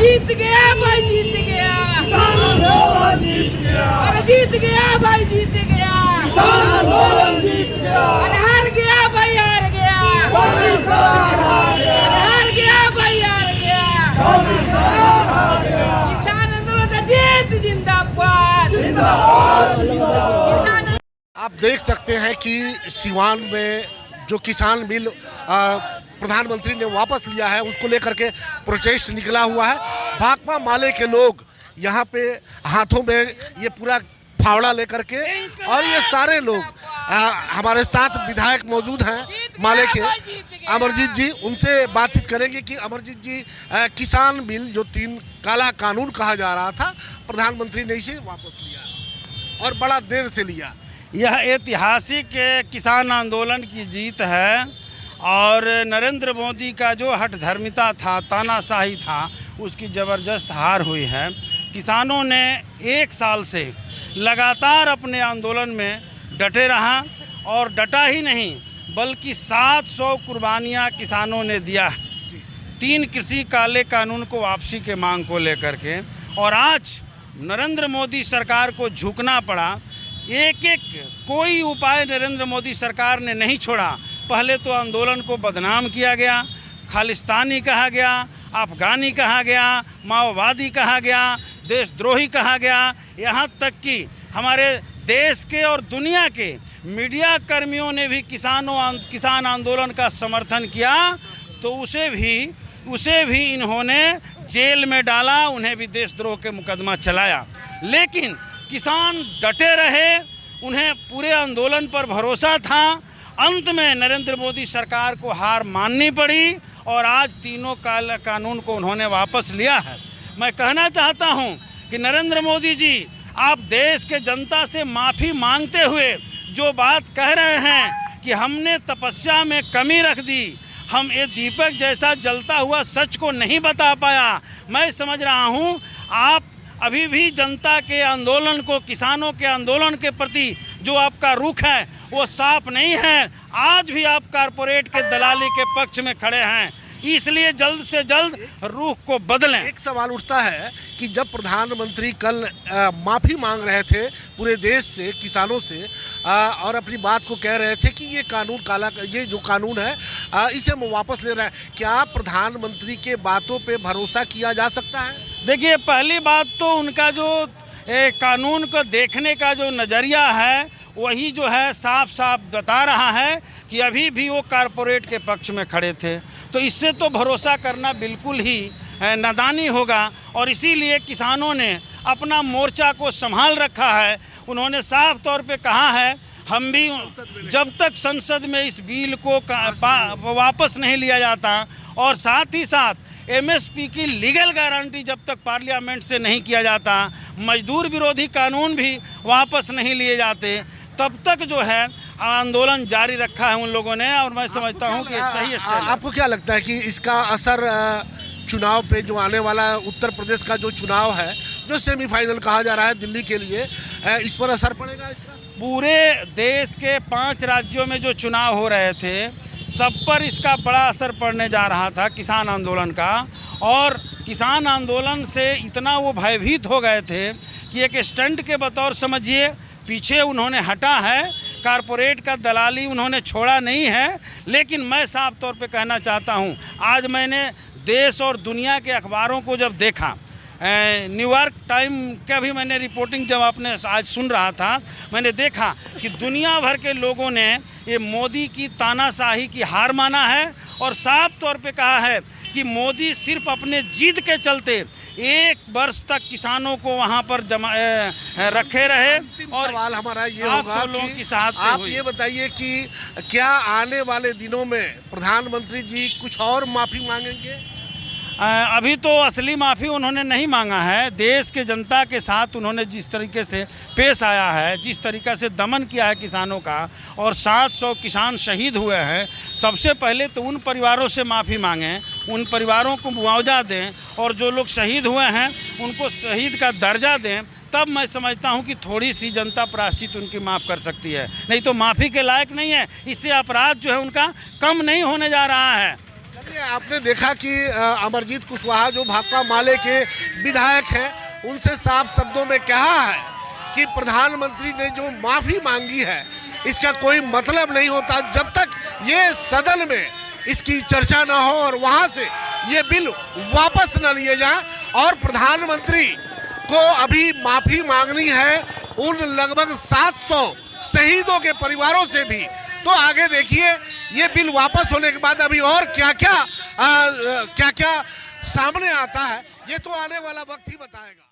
जीत गया भाई, जीत गया, अरे जीत गया भाई, जीत गया, अरे हार गया भाई, हार गया, हार गया भाई, हार गया। किसान आंदोलन का जीत जिंदाबाद। आप देख सकते हैं कि सिवान में जो किसान बिल प्रधानमंत्री ने वापस लिया है उसको लेकर के प्रोटेस्ट निकला हुआ है। भाकपा माले के लोग यहाँ पे हाथों में ये पूरा फावड़ा लेकर के, और ये सारे लोग हमारे साथ विधायक मौजूद हैं माले के, अमरजीत जी, उनसे बातचीत करेंगे कि अमरजीत जी, किसान बिल जो 3 काला कानून कहा जा रहा था, प्रधानमंत्री ने इसे वापस लिया और बड़ा देर से लिया। यह ऐतिहासिक किसान आंदोलन की जीत है और नरेंद्र मोदी का जो हठधर्मिता था, तानाशाही था, उसकी ज़बरदस्त हार हुई है। किसानों ने 1 साल से लगातार अपने आंदोलन में डटे रहा और डटा ही नहीं बल्कि 700 कुर्बानियाँ किसानों ने दिया है 3 कृषि काले कानून को वापसी के मांग को लेकर के। और आज नरेंद्र मोदी सरकार को झुकना पड़ा। एक कोई उपाय नरेंद्र मोदी सरकार ने नहीं छोड़ा। पहले तो आंदोलन को बदनाम किया गया, खालिस्तानी कहा गया, अफगानी कहा गया, माओवादी कहा गया, देशद्रोही कहा गया। यहाँ तक कि हमारे देश के और दुनिया के मीडिया कर्मियों ने भी किसान आंदोलन का समर्थन किया, तो उसे भी इन्होंने जेल में डाला, उन्हें भी देशद्रोह के मुकदमा चलाया। लेकिन किसान डटे रहे, उन्हें पूरे आंदोलन पर भरोसा था। अंत में नरेंद्र मोदी सरकार को हार माननी पड़ी और आज 3 काला कानून को उन्होंने वापस लिया है। मैं कहना चाहता हूं कि नरेंद्र मोदी जी, आप देश के जनता से माफ़ी मांगते हुए जो बात कह रहे हैं कि हमने तपस्या में कमी रख दी, हम ये दीपक जैसा जलता हुआ सच को नहीं बता पाया। मैं समझ रहा हूं आप अभी भी जनता के आंदोलन को, किसानों के आंदोलन के प्रति जो आपका रुख है वो साफ नहीं है। आज भी आप कारपोरेट के दलाली के पक्ष में खड़े हैं, इसलिए जल्द से जल्द रुख को बदलें। एक सवाल उठता है कि जब प्रधानमंत्री कल माफ़ी मांग रहे थे पूरे देश से, किसानों से, और अपनी बात को कह रहे थे कि ये कानून ये जो कानून है इसे हम वापस ले रहे हैं, क्या प्रधानमंत्री के बातों पे भरोसा किया जा सकता है? देखिए, पहली बात तो उनका जो कानून को देखने का जो नज़रिया है वही जो है साफ साफ बता रहा है कि अभी भी वो कारपोरेट के पक्ष में खड़े थे। तो इससे तो भरोसा करना बिल्कुल ही नादानी होगा और इसीलिए किसानों ने अपना मोर्चा को संभाल रखा है। उन्होंने साफ तौर पे कहा है, हम भी जब तक संसद में इस बिल को वापस नहीं लिया जाता और साथ ही साथ एमएसपी की लीगल गारंटी जब तक पार्लियामेंट से नहीं किया जाता, मजदूर विरोधी कानून भी वापस नहीं लिए जाते, तब तक जो है आंदोलन जारी रखा है उन लोगों ने। और मैं समझता हूं कि सही है। आपको क्या लगता है कि इसका असर चुनाव पे, जो आने वाला उत्तर प्रदेश का जो चुनाव है, जो सेमीफाइनल कहा जा रहा है दिल्ली के लिए, इस पर असर पड़ेगा इसका? पूरे देश के 5 राज्यों में जो चुनाव हो रहे थे, सब पर इसका बड़ा असर पड़ने जा रहा था किसान आंदोलन का। और किसान आंदोलन से इतना वो भयभीत हो गए थे कि एक स्टंट के बतौर समझिए पीछे उन्होंने हटा है, कारपोरेट का दलाली उन्होंने छोड़ा नहीं है। लेकिन मैं साफ तौर पे कहना चाहता हूँ, आज मैंने देश और दुनिया के अखबारों को जब देखा, न्यूयॉर्क टाइम का भी मैंने रिपोर्टिंग जब आपने आज सुन रहा था, मैंने देखा कि दुनिया भर के लोगों ने ये मोदी की तानाशाही की हार माना है और साफ तौर पे कहा है कि मोदी सिर्फ अपने जिद के चलते 1 वर्ष तक किसानों को वहाँ पर रखे रहे। और सवाल हमारा ये होगा कि आप ये बताइए कि क्या आने वाले दिनों में प्रधानमंत्री जी कुछ और माफ़ी मांगेंगे? अभी तो असली माफ़ी उन्होंने नहीं मांगा है। देश के जनता के साथ उन्होंने जिस तरीके से पेश आया है, जिस तरीके से दमन किया है किसानों का, और 700 किसान शहीद हुए हैं, सबसे पहले तो उन परिवारों से माफ़ी मांगें, उन परिवारों को मुआवजा दें और जो लोग शहीद हुए हैं उनको शहीद का दर्जा दें। तब मैं समझता हूं कि थोड़ी सी जनता प्रायश्चित उनकी माफ़ कर सकती है, नहीं तो माफ़ी के लायक नहीं है। इससे अपराध जो है उनका कम नहीं होने जा रहा है। देखिए, आपने देखा कि अमरजीत कुशवाहा जो भाकपा माले के विधायक हैं, उनसे साफ शब्दों में कहा है कि प्रधानमंत्री ने जो माफी मांगी है इसका कोई मतलब नहीं होता जब तक ये सदन में इसकी चर्चा ना हो और वहां से ये बिल वापस न लिए जाए। और प्रधानमंत्री को अभी माफी मांगनी है उन लगभग 700 शहीदों के परिवारों से भी। तो आगे देखिए, ये बिल वापस होने के बाद अभी और क्या क्या सामने आता है, ये तो आने वाला वक्त ही बताएगा।